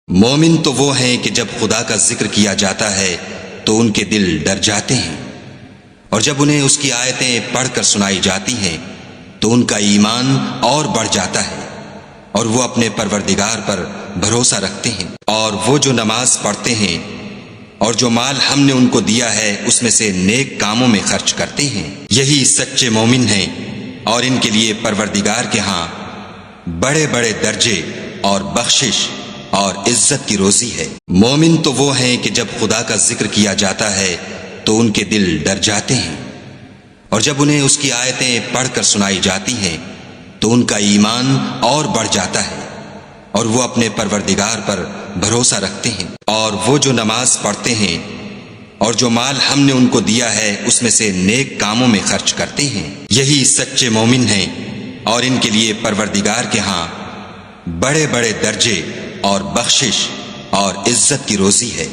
مومن تو وہ ہیں کہ جب خدا کا ذکر کیا جاتا ہے تو ان کے دل ڈر جاتے ہیں، اور جب انہیں اس کی آیتیں پڑھ کر سنائی جاتی ہیں تو ان کا ایمان اور بڑھ جاتا ہے، اور وہ اپنے پروردگار پر بھروسہ رکھتے ہیں، اور وہ جو نماز پڑھتے ہیں اور جو مال ہم نے ان کو دیا ہے اس میں سے نیک کاموں میں خرچ کرتے ہیں، یہی سچے مومن ہیں، اور ان کے لیے پروردگار کے ہاں بڑے بڑے درجے اور بخشش اور عزت کی روزی ہے۔ مومن تو وہ ہیں کہ جب خدا کا ذکر کیا جاتا ہے تو ان کے دل ڈر جاتے ہیں، اور جب انہیں اس کی آیتیں پڑھ کر سنائی جاتی ہیں تو ان کا ایمان اور بڑھ جاتا ہے، اور وہ اپنے پروردگار پر بھروسہ رکھتے ہیں، اور وہ جو نماز پڑھتے ہیں اور جو مال ہم نے ان کو دیا ہے اس میں سے نیک کاموں میں خرچ کرتے ہیں، یہی سچے مومن ہیں، اور ان کے لیے پروردگار کے ہاں بڑے بڑے درجے اور بخشش اور عزت کی روزی ہے۔